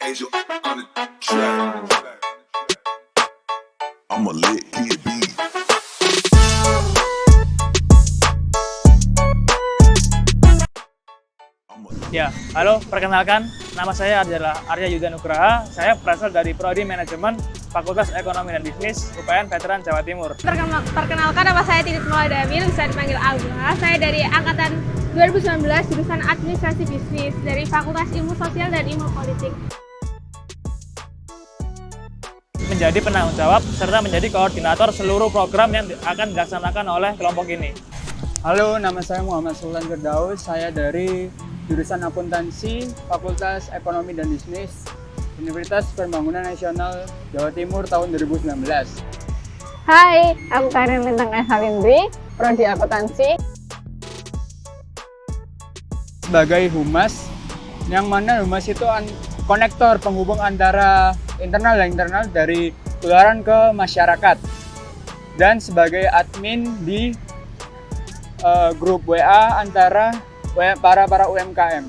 Angel on the track. I'm a lit kid beat. Ya, halo, perkenalkan, nama saya adalah Arya Yudha Nugraha. Saya berasal dari Prodi Manajemen Fakultas Ekonomi dan Bisnis UPN Veteran Jawa Timur. Perkenalkan, nama saya Titik Mauladamil, bisa dipanggil Alba. Saya dari angkatan 2019 jurusan Administrasi Bisnis dari Fakultas Ilmu Sosial dan Ilmu Politik. Menjadi penanggung jawab serta menjadi koordinator seluruh program yang akan dilaksanakan oleh kelompok ini. Halo, nama saya Muhammad Sultan Firdaus. Saya dari jurusan Akuntansi, Fakultas Ekonomi dan Bisnis, Universitas Pembangunan Nasional Jawa Timur tahun 2019. Hai, aku Karin Lintang Esalindri, Prodi Akuntansi. Sebagai humas, yang mana humas itu konektor penghubung antara internal dan internal dari keluaran ke masyarakat. Dan sebagai admin di grup WA antara para UMKM.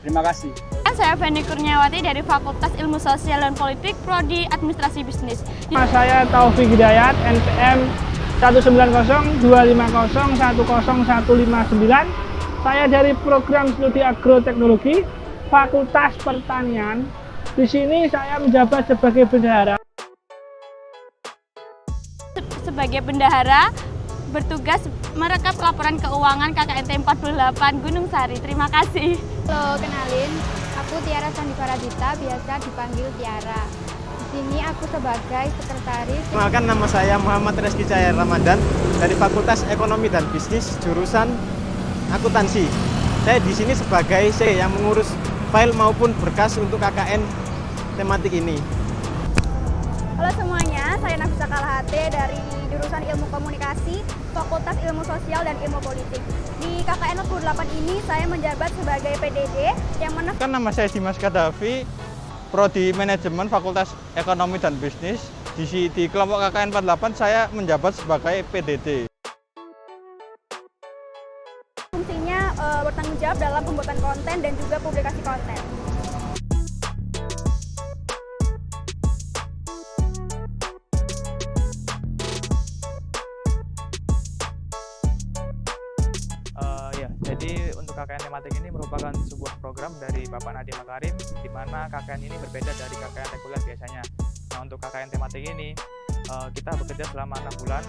Terima kasih. Saya Feni Kurniawati dari Fakultas Ilmu Sosial dan Politik, Prodi Administrasi Bisnis. Saya Taufik Hidayat, NPM 190-250-10159. Saya dari Program Studi Agroteknologi, Fakultas Pertanian. Di sini saya menjabat sebagai bendahara. Sebagai bendahara, bertugas merekap laporan keuangan KKNT 48 Gunung Sari. Terima kasih. Halo, kenalin, aku Tiara Sandi Faradita, biasa dipanggil Tiara. Di sini aku sebagai sekretaris. Kenalkan, nama saya Muhammad Reski Cahaya Ramadan dari Fakultas Ekonomi dan Bisnis jurusan Akuntansi. Saya di sini sebagai C yang mengurus file maupun berkas untuk KKN tematik ini. Halo semuanya, saya Nafisa Kalahate dari jurusan Ilmu Komunikasi, Fakultas Ilmu Sosial dan Ilmu Politik. Di KKN 48 ini saya menjabat sebagai PDD yang Nama saya Dimas Kadafi, Prodi Manajemen Fakultas Ekonomi dan Bisnis. Di kelompok KKN 48 saya menjabat sebagai PDD. fungsinya bertanggung jawab dalam pembuatan konten dan juga publikasi konten. Jadi untuk KKN tematik ini merupakan sebuah program dari Bapak Nadiem Makarim, di mana KKN ini berbeda dari KKN reguler biasanya. Nah, untuk KKN tematik ini kita bekerja selama 6 bulan,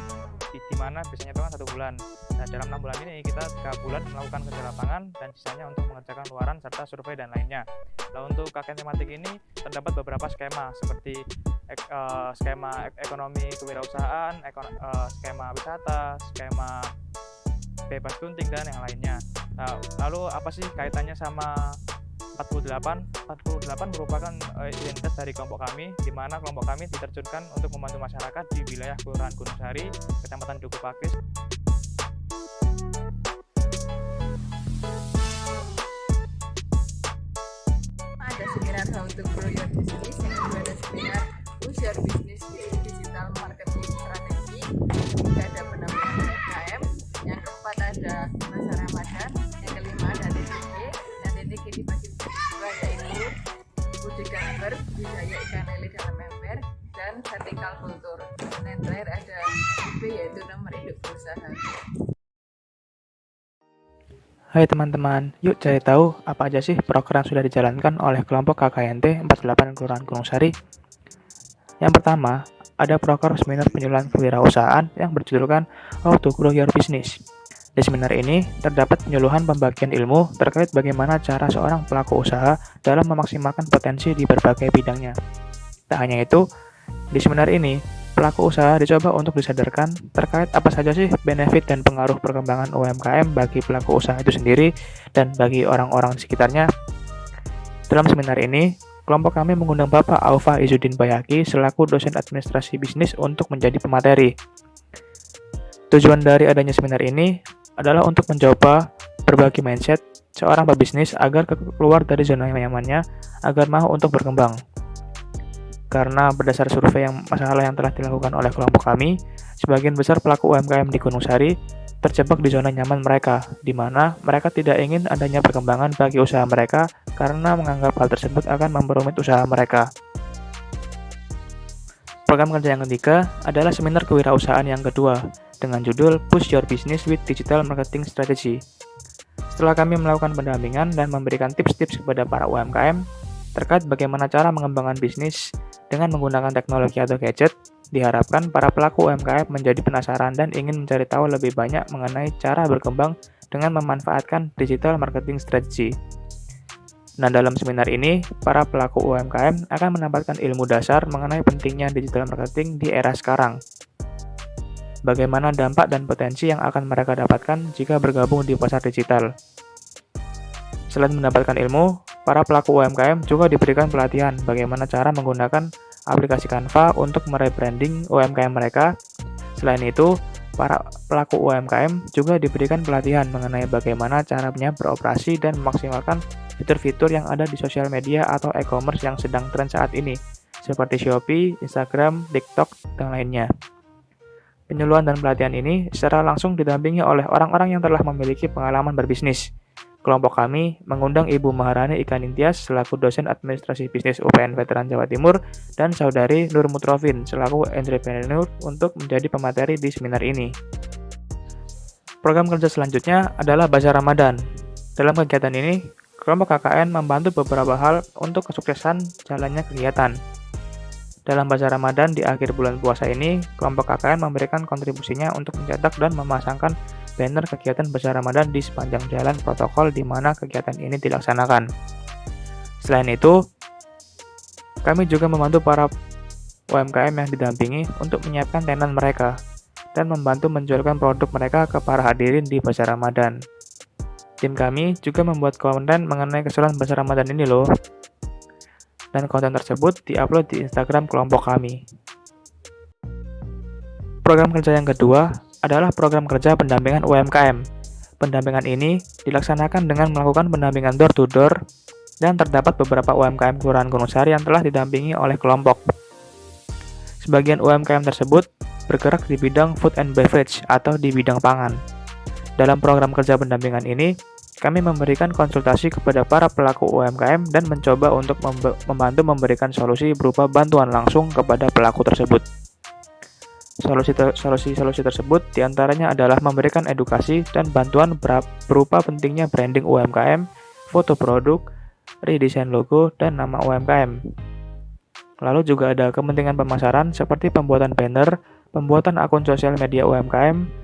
di mana biasanya itu kan 1 bulan. Nah, dalam 6 bulan ini kita 3 bulan melakukan kerja lapangan dan sisanya untuk mengerjakan luaran serta survei dan lainnya. Nah, untuk KKN tematik ini terdapat beberapa skema seperti skema ekonomi kewirausahaan, skema wisata, skema bebas gunting dan yang lainnya. Nah, lalu apa sih kaitannya sama 48? 48 merupakan identitas dari kelompok kami, di mana kelompok kami diterjunkan untuk membantu masyarakat di wilayah Kelurahan Gunung Sari, Kecamatan Duku Pakis. Ada seminar How to Grow Your Business, yang kedua ada seminar Push Your Business Digital Marketing Strategi, juga ada pendampingan UMKM, yang keempat ada masa Ramadan, yang kelima ada TTG, dan TTG dibagi menjadi dua, yaitu budidaya budidaya ikan lele dalam ember dan vertical kultur. Dan yang terakhir ada B, yaitu nomor induk berusaha. Hai teman-teman, yuk cari tahu apa aja sih program sudah dijalankan oleh kelompok KKNT 48 Kelurahan Gunung Sari. Yang pertama, ada program seminar penyuluhan kewirausahaan yang berjudulkan How to Grow Your Business. Di seminar ini terdapat penyuluhan pembagian ilmu terkait bagaimana cara seorang pelaku usaha dalam memaksimalkan potensi di berbagai bidangnya. Tak hanya itu, di seminar ini pelaku usaha dicoba untuk disadarkan terkait apa saja sih benefit dan pengaruh perkembangan UMKM bagi pelaku usaha itu sendiri dan bagi orang-orang di sekitarnya. Dalam seminar ini, kelompok kami mengundang Bapak Aufa Izzuddin Bayhaqi selaku dosen administrasi bisnis untuk menjadi pemateri. Tujuan dari adanya seminar ini adalah untuk mencoba berbagi mindset seorang pebisnis agar keluar dari zona nyamannya agar mau untuk berkembang. Karena berdasar survei masalah yang telah dilakukan oleh kelompok kami, sebagian besar pelaku UMKM di Gunung Sari terjebak di zona nyaman mereka, di mana mereka tidak ingin adanya perkembangan bagi usaha mereka karena menganggap hal tersebut akan memperumit usaha mereka. Program kerja yang ketiga adalah seminar kewirausahaan yang kedua dengan judul Push Your Business with Digital Marketing Strategy. Setelah kami melakukan pendampingan dan memberikan tips-tips kepada para UMKM terkait bagaimana cara mengembangkan bisnis dengan menggunakan teknologi atau gadget, diharapkan para pelaku UMKM menjadi penasaran dan ingin mencari tahu lebih banyak mengenai cara berkembang dengan memanfaatkan digital marketing strategy. Nah, dalam seminar ini, para pelaku UMKM akan mendapatkan ilmu dasar mengenai pentingnya digital marketing di era sekarang. Bagaimana dampak dan potensi yang akan mereka dapatkan jika bergabung di pasar digital. Selain mendapatkan ilmu, para pelaku UMKM juga diberikan pelatihan bagaimana cara menggunakan aplikasi Canva untuk merebranding UMKM mereka. Selain itu, para pelaku UMKM juga diberikan pelatihan mengenai bagaimana caranya beroperasi dan memaksimalkan fitur-fitur yang ada di sosial media atau e-commerce yang sedang tren saat ini, seperti Shopee, Instagram, TikTok, dan lainnya. Penyuluhan dan pelatihan ini secara langsung didampingi oleh orang-orang yang telah memiliki pengalaman berbisnis. Kelompok kami mengundang Ibu Maharani Ika Ningtyas selaku dosen administrasi bisnis UPN Veteran Jawa Timur dan saudari Nur Mutrofin selaku entrepreneur untuk menjadi pemateri di seminar ini. Program kerja selanjutnya adalah Bazar Ramadan. Dalam kegiatan ini, kelompok KKN membantu beberapa hal untuk kesuksesan jalannya kegiatan. Dalam Bazar Ramadan di akhir bulan puasa ini, kelompok KKN memberikan kontribusinya untuk mencetak dan memasangkan banner kegiatan Bazar Ramadan di sepanjang jalan protokol di mana kegiatan ini dilaksanakan. Selain itu, kami juga membantu para UMKM yang didampingi untuk menyiapkan tenan mereka dan membantu menjualkan produk mereka ke para hadirin di Bazar Ramadan. Tim kami juga membuat konten mengenai keseruan Bazar Ramadan ini loh. Dan konten tersebut diupload di Instagram kelompok kami. Program kerja yang kedua adalah program kerja pendampingan UMKM. Pendampingan ini dilaksanakan dengan melakukan pendampingan door-to-door dan terdapat beberapa UMKM Kelurahan Gunungsari yang telah didampingi oleh kelompok. Sebagian UMKM tersebut bergerak di bidang food and beverage atau di bidang pangan. Dalam program kerja pendampingan ini, kami memberikan konsultasi kepada para pelaku UMKM dan mencoba untuk membantu memberikan solusi berupa bantuan langsung kepada pelaku tersebut. Solusi tersebut diantaranya adalah memberikan edukasi dan bantuan berupa pentingnya branding UMKM, foto produk, redesign logo, dan nama UMKM. Lalu juga ada kepentingan pemasaran seperti pembuatan banner, pembuatan akun sosial media UMKM.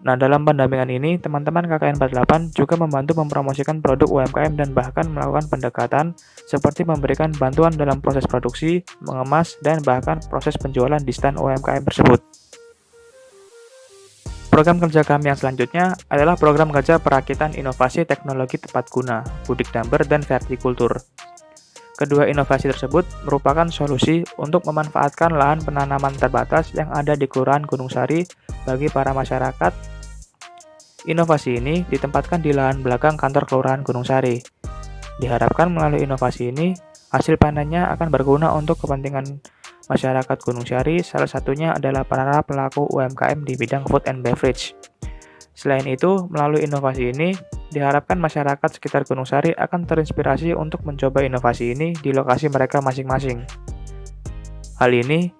Nah, dalam pendampingan ini, teman-teman KKN 48 juga membantu mempromosikan produk UMKM dan bahkan melakukan pendekatan seperti memberikan bantuan dalam proses produksi, mengemas, dan bahkan proses penjualan di stand UMKM tersebut. Program kerja kami yang selanjutnya adalah program kerja perakitan inovasi teknologi tepat guna, budik damber, dan vertikultur. Kedua inovasi tersebut merupakan solusi untuk memanfaatkan lahan penanaman terbatas yang ada di Kelurahan Gunungsari bagi para masyarakat. Inovasi ini ditempatkan di lahan belakang kantor Kelurahan Gunungsari. Diharapkan melalui inovasi ini, hasil panennya akan berguna untuk kepentingan masyarakat Gunungsari, salah satunya adalah para pelaku UMKM di bidang food and beverage. Selain itu, melalui inovasi ini, diharapkan masyarakat sekitar Gunungsari akan terinspirasi untuk mencoba inovasi ini di lokasi mereka masing-masing. Hal ini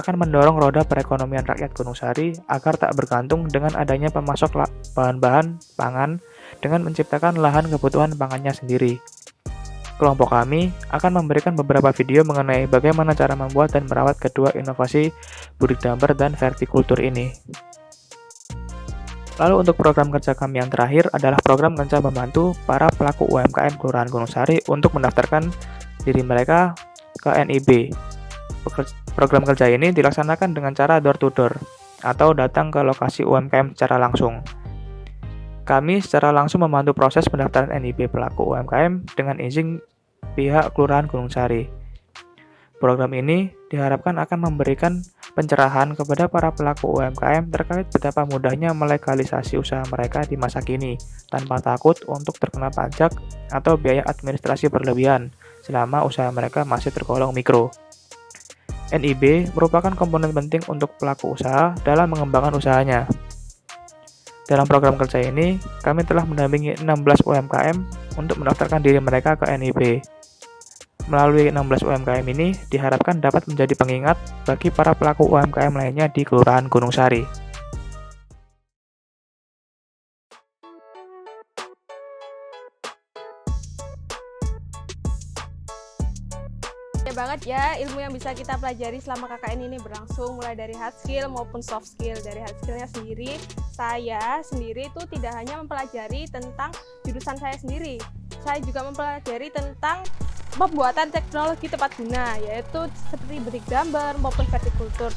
akan mendorong roda perekonomian rakyat Gunungsari agar tak bergantung dengan adanya pemasok bahan-bahan pangan dengan menciptakan lahan kebutuhan pangannya sendiri. Kelompok kami akan memberikan beberapa video mengenai bagaimana cara membuat dan merawat kedua inovasi budik damber dan vertikultur ini. Lalu untuk program kerja kami yang terakhir adalah program kerja membantu para pelaku UMKM Kelurahan Gunungsari untuk mendaftarkan diri mereka ke NIB. Program kerja ini dilaksanakan dengan cara door-to-door atau datang ke lokasi UMKM secara langsung. Kami secara langsung membantu proses pendaftaran NIB pelaku UMKM dengan izin pihak Kelurahan Gunungsari. Program ini diharapkan akan memberikan pencerahan kepada para pelaku UMKM terkait betapa mudahnya melegalisasi usaha mereka di masa kini tanpa takut untuk terkena pajak atau biaya administrasi berlebihan selama usaha mereka masih tergolong mikro. NIB merupakan komponen penting untuk pelaku usaha dalam mengembangkan usahanya. Dalam program kerja ini, kami telah mendampingi 16 UMKM untuk mendaftarkan diri mereka ke NIB. Melalui 16 UMKM ini diharapkan dapat menjadi pengingat bagi para pelaku UMKM lainnya di Kelurahan Gunung Sari. Banget ya ilmu yang bisa kita pelajari selama KKN ini berlangsung, mulai dari hard skill maupun soft skill. Dari hard skillnya sendiri, saya sendiri itu tidak hanya mempelajari tentang jurusan saya sendiri, saya juga mempelajari tentang pembuatan teknologi tepat guna, yaitu seperti berik gambar maupun vertikultur.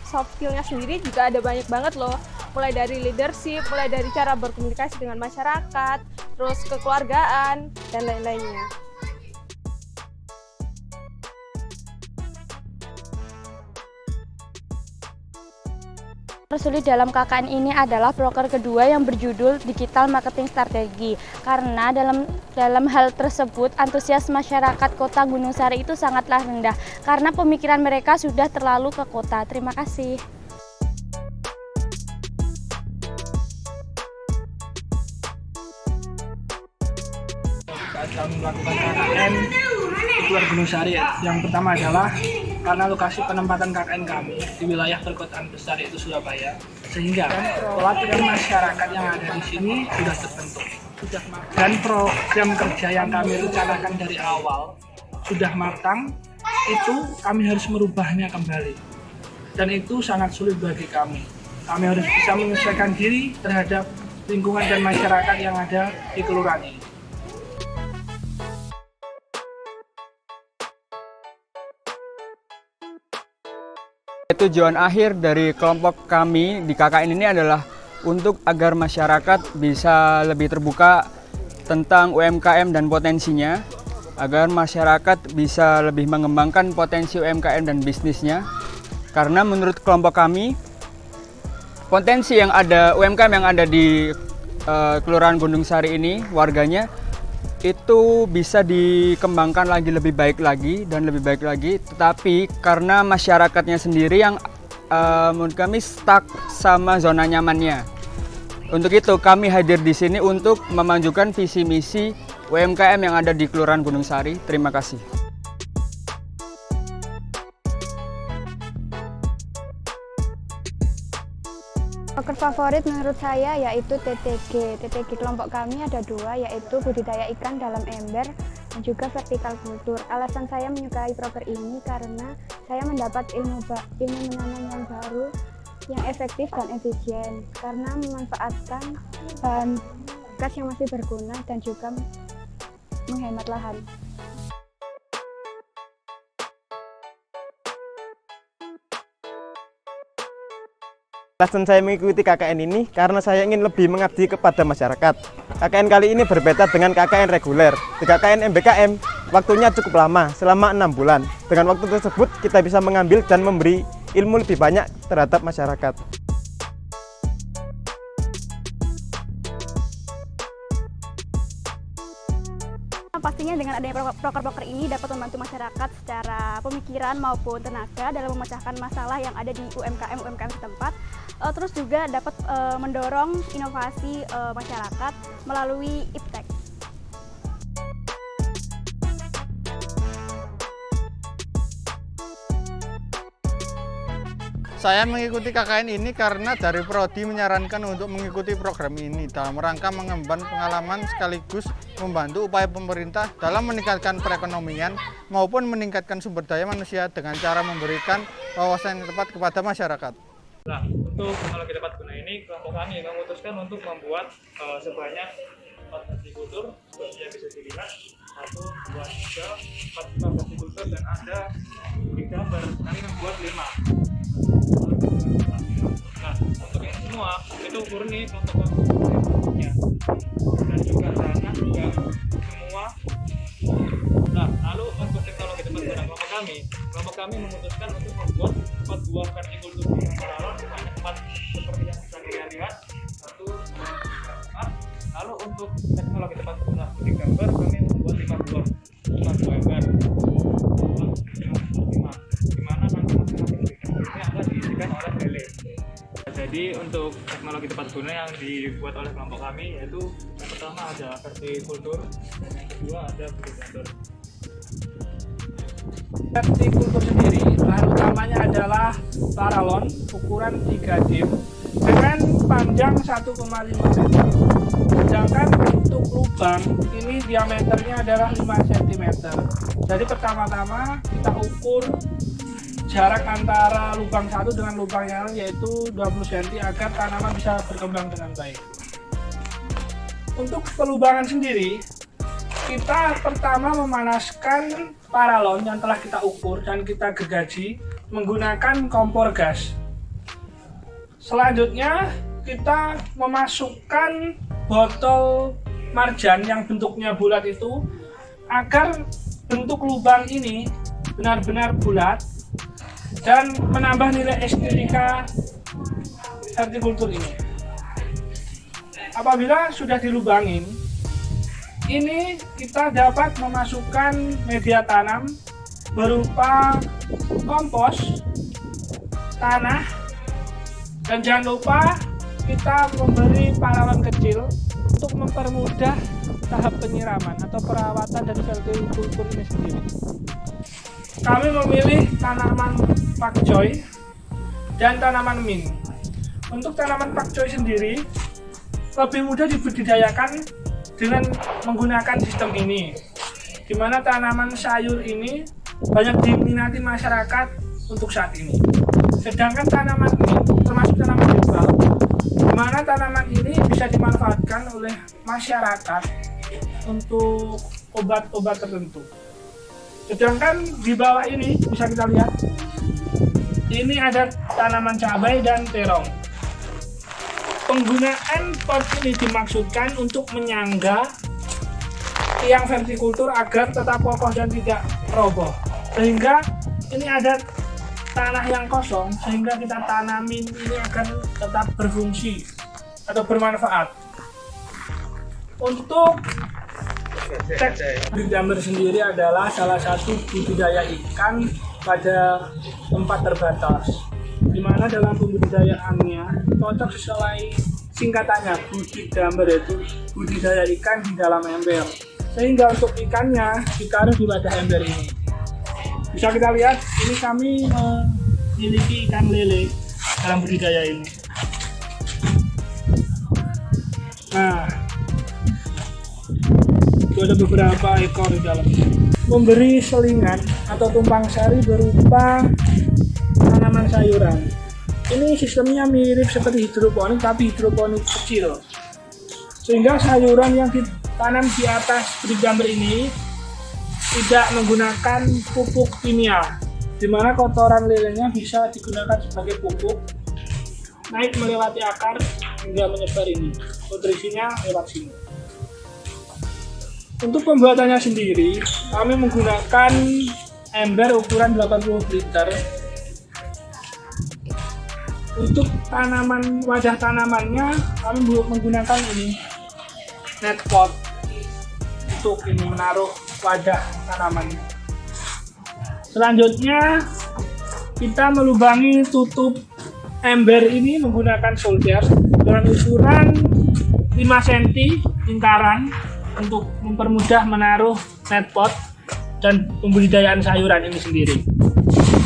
Soft skillnya sendiri juga ada banyak banget loh, mulai dari leadership, mulai dari cara berkomunikasi dengan masyarakat, terus kekeluargaan, dan lain-lainnya. Tersulit dalam KKN ini adalah proker kedua yang berjudul Digital Marketing Strategi, karena dalam hal tersebut antusias masyarakat Kota Gunung Sari itu sangatlah rendah karena pemikiran mereka sudah terlalu ke kota. Terima kasih. Saat kami melakukan KKN di luar Gunung Sari, yang pertama adalah karena lokasi penempatan KKN kami di wilayah perkotaan besar yaitu Surabaya, sehingga pelatihan masyarakat yang ada di sini sudah terbentuk. Dan program kerja yang kami rencanakan dari awal sudah matang, itu kami harus merubahnya kembali. Dan itu sangat sulit bagi kami. Kami harus bisa menyesuaikan diri terhadap lingkungan dan masyarakat yang ada di kelurahan ini. Tujuan akhir dari kelompok kami di KKN ini adalah untuk agar masyarakat bisa lebih terbuka tentang UMKM dan potensinya, agar masyarakat bisa lebih mengembangkan potensi UMKM dan bisnisnya. Karena menurut kelompok kami, potensi yang ada, UMKM yang ada di Kelurahan Gunung Sari ini, warganya, itu bisa dikembangkan lagi lebih baik lagi dan lebih baik lagi, tetapi karena masyarakatnya sendiri yang menurut kami stuck sama zona nyamannya. Untuk itu kami hadir di sini untuk memajukan visi misi UMKM yang ada di Kelurahan Gunung Sari. Terima kasih. Proker favorit menurut saya yaitu TTG. TTG kelompok kami ada dua, yaitu budidaya ikan dalam ember dan juga vertikal kultur. Alasan saya menyukai proker ini karena saya mendapat ilmu menanam yang baru, yang efektif dan efisien, karena memanfaatkan bahan bekas yang masih berguna dan juga menghemat lahan. Alasan saya mengikuti KKN ini karena saya ingin lebih mengabdi kepada masyarakat. KKN kali ini berbeda dengan KKN reguler. Di KKN MBKM, waktunya cukup lama, selama 6 bulan. Dengan waktu tersebut, kita bisa mengambil dan memberi ilmu lebih banyak terhadap masyarakat. Pastinya dengan adanya proker-proker ini dapat membantu masyarakat secara pemikiran maupun tenaga dalam memecahkan masalah yang ada di UMKM setempat. Terus juga dapat mendorong inovasi masyarakat melalui iptek. Saya mengikuti KKN ini karena dari Prodi menyarankan untuk mengikuti program ini dalam rangka mengemban pengalaman sekaligus membantu upaya pemerintah dalam meningkatkan perekonomian maupun meningkatkan sumber daya manusia dengan cara memberikan wawasan yang tepat kepada masyarakat. Nah, untuk teknologi tepat guna ini, kelompok kami memutuskan untuk membuat sebanyak 4 vertikultur, seperti yang bisa dilihat, 1, 2, 3, 4 vertikultur, dan ada di gambar. Kami membuat 5. Nah, untuk ini semua, itu murni kelompok kami dan juga tanah juga semua. Nah, lalu untuk teknologi tepat guna kelompok kami memutuskan untuk membuat 4 buah vertikultur paralel sebanyak 4 seperti yang bisa dilihat, 1, 2, 3, 4. Lalu untuk teknologi tepat guna berik gambar kami membuat 5 buah ember, 5, di mana nanti masing-masing berik gambar ini akan diisikan oleh lele. Jadi untuk teknologi tepat guna yang dibuat oleh kelompok kami, yaitu yang pertama ada vertikultur, yang kedua ada budikultur. Vertikultur sendiri, bahan utamanya adalah paralon ukuran 3 dim dengan panjang 1,5 cm. Sedangkan bentuk lubang ini diameternya adalah 5 cm. Jadi pertama-tama kita ukur jarak antara lubang satu dengan lubang yang lain, yaitu 20 cm agar tanaman bisa berkembang dengan baik. Untuk pelubangan sendiri, kita pertama memanaskan paralon yang telah kita ukur dan kita gergaji menggunakan kompor gas. Selanjutnya kita memasukkan botol marjan yang bentuknya bulat itu agar bentuk lubang ini benar-benar bulat dan menambah nilai estetika vertikultur ini. Apabila sudah dilubangin, ini kita dapat memasukkan media tanam berupa kompos, tanah, dan jangan lupa kita memberi paralon kecil untuk mempermudah tahap penyiraman atau perawatan dari vertikultur ini sendiri. Kami memilih tanaman pakcoy dan tanaman mint. Untuk tanaman pakcoy sendiri lebih mudah dibudidayakan dengan menggunakan sistem ini, di mana tanaman sayur ini banyak diminati masyarakat untuk saat ini. Sedangkan tanaman mint termasuk tanaman herbal, di mana tanaman ini bisa dimanfaatkan oleh masyarakat untuk obat-obat tertentu. Sedangkan di bawah ini bisa kita lihat, ini ada tanaman cabai dan terong. Penggunaan pot ini dimaksudkan untuk menyangga tiang vertikultur agar tetap kokoh dan tidak roboh. Sehingga ini ada tanah yang kosong, sehingga kita tanamin ini akan tetap berfungsi atau bermanfaat. Untuk di Jember sendiri adalah salah satu budidaya ikan pada tempat terbatas, di mana dalam pembudidayaannya cocok sesuai singkatannya budidamber, yaitu budidaya ikan di dalam ember, sehingga untuk ikannya ditaruh di wadah ember ini. Bisa kita lihat, ini kami memiliki ikan lele dalam budidaya ini. Nah, itu ada beberapa ekor di dalamnya. Memberi selingan atau tumpang sari berupa tanaman sayuran. Ini sistemnya mirip seperti hidroponik, tapi hidroponik kecil. Sehingga sayuran yang ditanam di atas budidamber ini tidak menggunakan pupuk kimia, di mana kotoran lelenya bisa digunakan sebagai pupuk, naik melewati akar hingga menyebar ini. Nutrisinya lewat sini. Untuk pembuatannya sendiri, kami menggunakan ember ukuran 80 liter. Untuk tanaman, wadah tanamannya kami menggunakan ini net pot untuk ini menaruh wadah tanamannya. Selanjutnya kita melubangi tutup ember ini menggunakan solder dengan ukuran 5 cm lingkaran untuk mempermudah menaruh net pot dan pembudidayaan sayuran ini sendiri.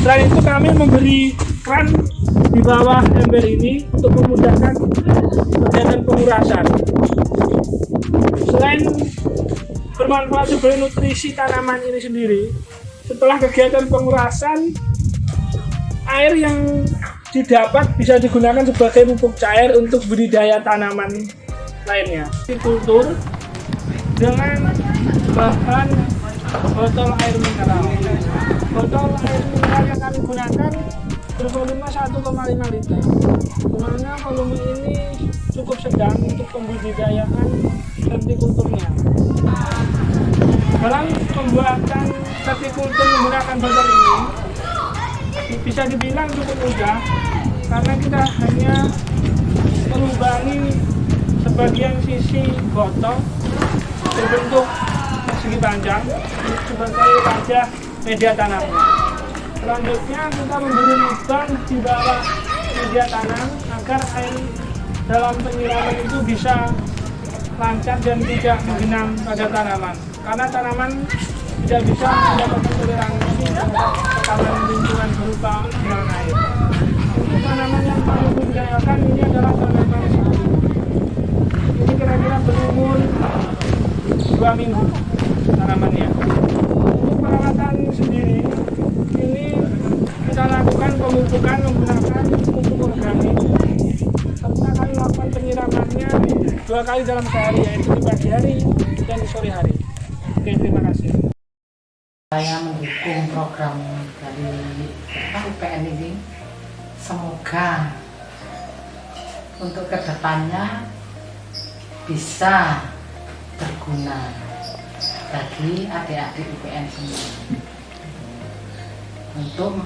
Selain itu kami memberi kran di bawah ember ini untuk memudahkan kegiatan pengurasan. Selain bermanfaat sebagai nutrisi tanaman ini sendiri, setelah kegiatan pengurasan, air yang didapat bisa digunakan sebagai pupuk cair untuk budidaya tanaman lainnya. Kultur dengan bahan botol air mineral. Botol air mineral yang kami gunakan bervolume 1,5 liter. Dimana volume ini cukup sedang untuk pembudidayaan vertikulturnya. Dalam pembuatan vertikultur menggunakan botol ini bisa dibilang cukup mudah, karena kita hanya melubangi sebagian sisi botol berbentuk persegi panjang sebagai wadah media tanamnya. Selanjutnya kita memberi lubang di bawah media tanam agar air dalam penyiraman itu bisa lancar dan tidak menggenang pada tanaman, karena tanaman tidak bisa mendapatkan toleransi terhadap tekanan lingkungan berupa genangan air. Untuk tanaman yang paling membahayakan ini adalah tanaman sagu. Ini kira-kira berumur 2 minggu tanamannya. Untuk perawatan sendiri, ini kita lakukan pemupukan menggunakan pupuk organik, serta kami melakukan penyiramannya 2 kali dalam sehari, yaitu di pagi hari dan di sore hari. Oke, terima kasih. Saya mendukung program dari UPN ini. Semoga untuk kedepannya bisa berguna bagi adik-adik UPN semua. Untuk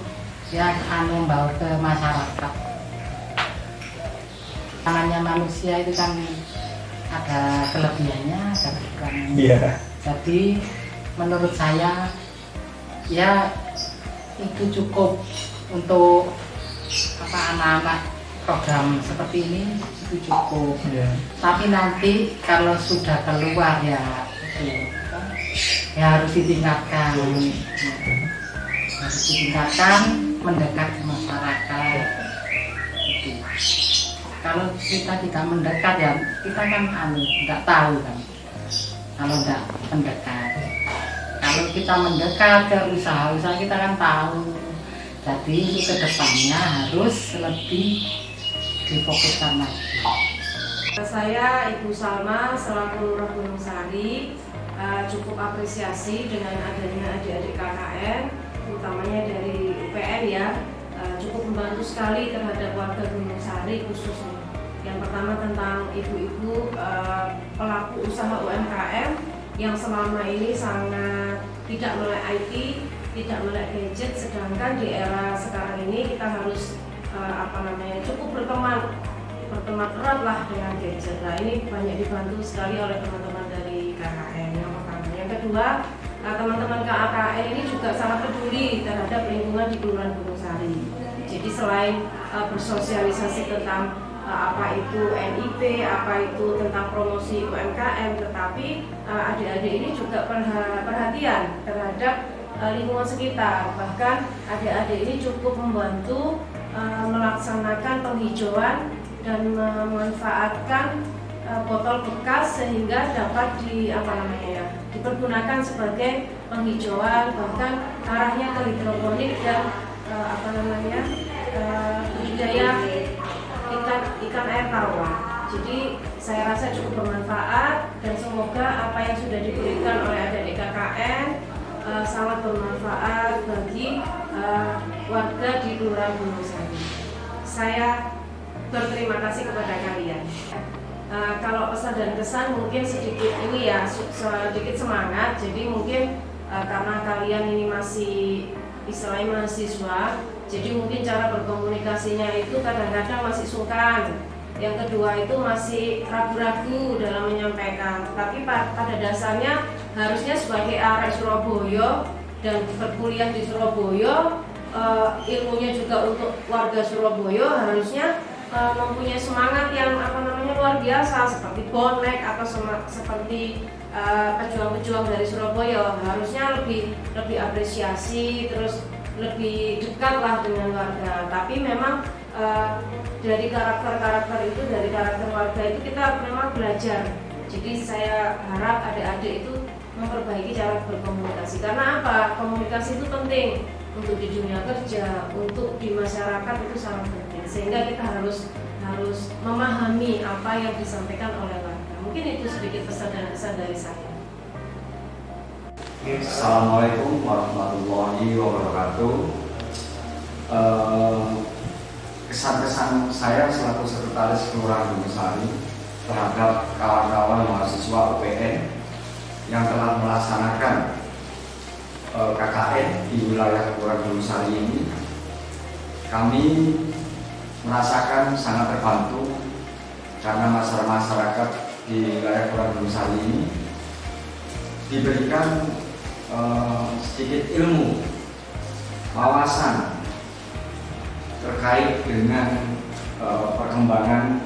ya membawa ke masyarakat. Tangannya manusia itu kan ada kelebihannya, ada kekurangannya. Yeah. Jadi menurut saya ya itu cukup untuk anak-anak program seperti ini, itu cukup. Yeah. Tapi nanti kalau sudah keluar ya harus ditingkatkan. Harus ditingkatkan, mendekat ke masyarakat. Gitu. Kalau kita tidak mendekat ya kita kan tidak tahu kan. Kalau tidak mendekat, kalau kita mendekat ke usaha-usaha kita kan tahu. Jadi ke depannya harus lebih difokuskan lagi. Saya Ibu Salma selaku Lurah Gunung Sari cukup apresiasi dengan adanya adik-adik KKN, utamanya dari UPN ya, cukup membantu sekali terhadap warga Gunung Sari khususnya. Yang pertama tentang ibu-ibu pelaku usaha UMKM yang selama ini sangat tidak melek IT, tidak melek gadget, sedangkan di era sekarang ini kita harus cukup berteman erat lah dengan gadget. Nah ini banyak dibantu sekali oleh teman-teman dari KKN yang pertama. Yang kedua, teman-teman KKN ini juga sangat peduli terhadap lingkungan di Kelurahan Gunung Sari. Jadi selain bersosialisasi tentang apa itu NIP, apa itu tentang promosi UMKM, tetapi adik-adik ini juga perhatian terhadap lingkungan sekitar. Bahkan adik-adik ini cukup membantu melaksanakan penghijauan dan memanfaatkan botol bekas sehingga dapat dipergunakan sebagai penghijauan, bahkan arahnya ke hidroponik dan budidaya ikan air tawar. Jadi saya rasa cukup bermanfaat dan semoga apa yang sudah diberikan oleh adik-adik KKN sangat bermanfaat bagi warga di Kelurahan Gunung Sari. Saya berterima kasih kepada kalian. Kalau pesan dan kesan mungkin sedikit ini ya, sedikit semangat. Jadi mungkin karena kalian ini masih istilahnya mahasiswa, jadi mungkin cara berkomunikasinya itu kadang-kadang masih sungkan. Yang kedua itu masih ragu-ragu dalam menyampaikan. Tapi pada dasarnya harusnya sebagai arek Surabaya dan berkuliah di Surabaya, ilmunya juga untuk warga Surabaya harusnya mempunyai semangat yang luar biasa, seperti bonek atau seperti pejuang-pejuang dari Surabaya. Harusnya lebih apresiasi, terus lebih dekat lah dengan warga. Tapi memang dari karakter itu, dari karakter warga itu kita memang belajar. Jadi saya harap adik-adik itu memperbaiki cara berkomunikasi. Karena apa? Komunikasi itu penting untuk di dunia kerja, untuk di masyarakat itu sangat penting. Sehingga kita harus memahami apa yang disampaikan oleh warga. Mungkin itu sedikit pesan dan kesan dari saya. Assalamualaikum warahmatullahi wabarakatuh. Kesan-kesan saya selaku sekretaris Kelurahan Gunung Sari terhadap kawan-kawan mahasiswa UPN yang telah melaksanakan KKN di wilayah Kelurahan Gunung Sari ini, kami merasakan sangat terbantu karena masyarakat di wilayah Kelurahan Gunung Sari ini diberikan sedikit ilmu, wawasan terkait dengan perkembangan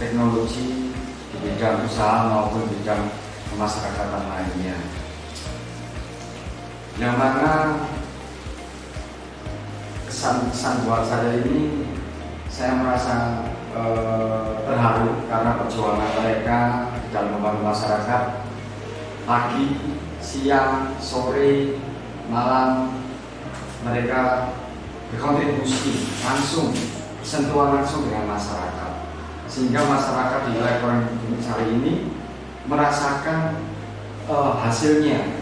teknologi di bidang usaha maupun bidang kemasyarakatan lainnya. Yang mana kesan buat saya ini, saya merasa terharu karena perjuangan mereka di dalam membangun masyarakat. Pagi, siang, sore, malam mereka berkontribusi langsung, sentuhan langsung dengan masyarakat, sehingga masyarakat di wilayah Gunungsari ini merasakan hasilnya.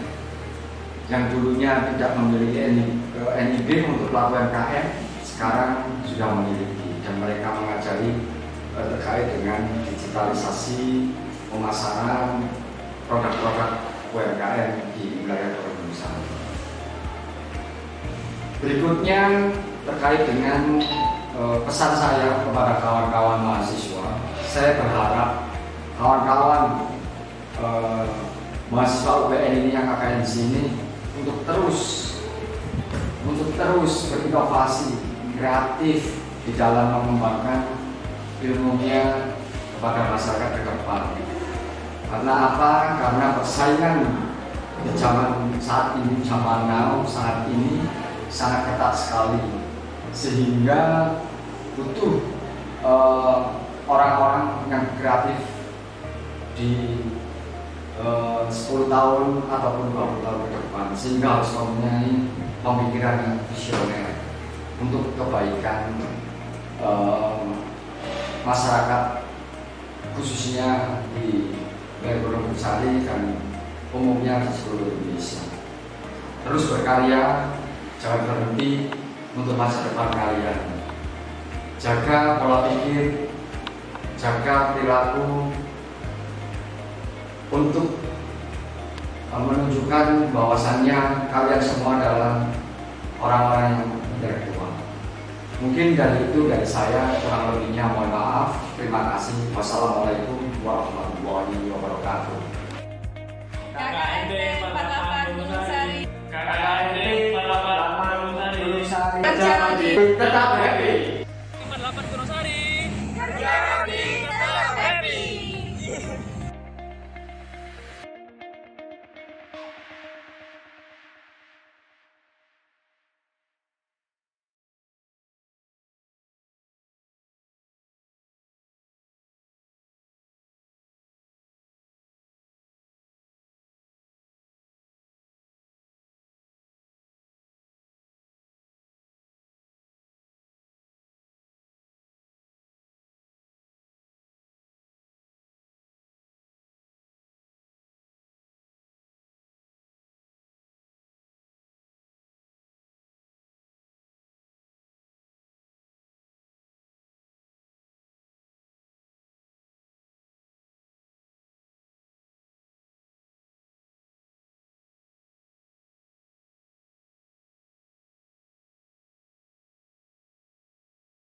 Yang dulunya tidak memiliki NIB untuk pelaku UMKM, sekarang sudah memiliki, dan mereka mengajari terkait dengan digitalisasi pemasaran produk-produk UMKM di wilayah Gunungsari. Berikutnya terkait dengan pesan saya kepada kawan-kawan mahasiswa. Saya berharap kawan-kawan mahasiswa UPN ini yang KKN di sini untuk terus berinovasi, kreatif di dalam mengembangkan ilmunya kepada masyarakat ke depan. Karena apa? Karena persaingan di zaman saat ini, zaman now saat ini sangat ketat sekali, sehingga butuh orang-orang yang kreatif di 10 tahun ataupun 20 tahun ke depan, sehingga harus mempunyai pemikiran yang visioner untuk kebaikan masyarakat, khususnya di Gunungsari dan umumnya di seluruh Indonesia. Terus berkarya, jangan berhenti untuk masa depan kalian. Jaga pola pikir, jaga perilaku untuk menunjukkan bahwasannya kalian semua adalah orang-orang yang intelektual. Mungkin dari itu dari saya, kurang lebihnya mohon maaf. Terima kasih. Wassalamualaikum warahmatullahi wabarakatuh. KKND 48 Gunungsari. KKND 48 Gunungsari. Tetap happy.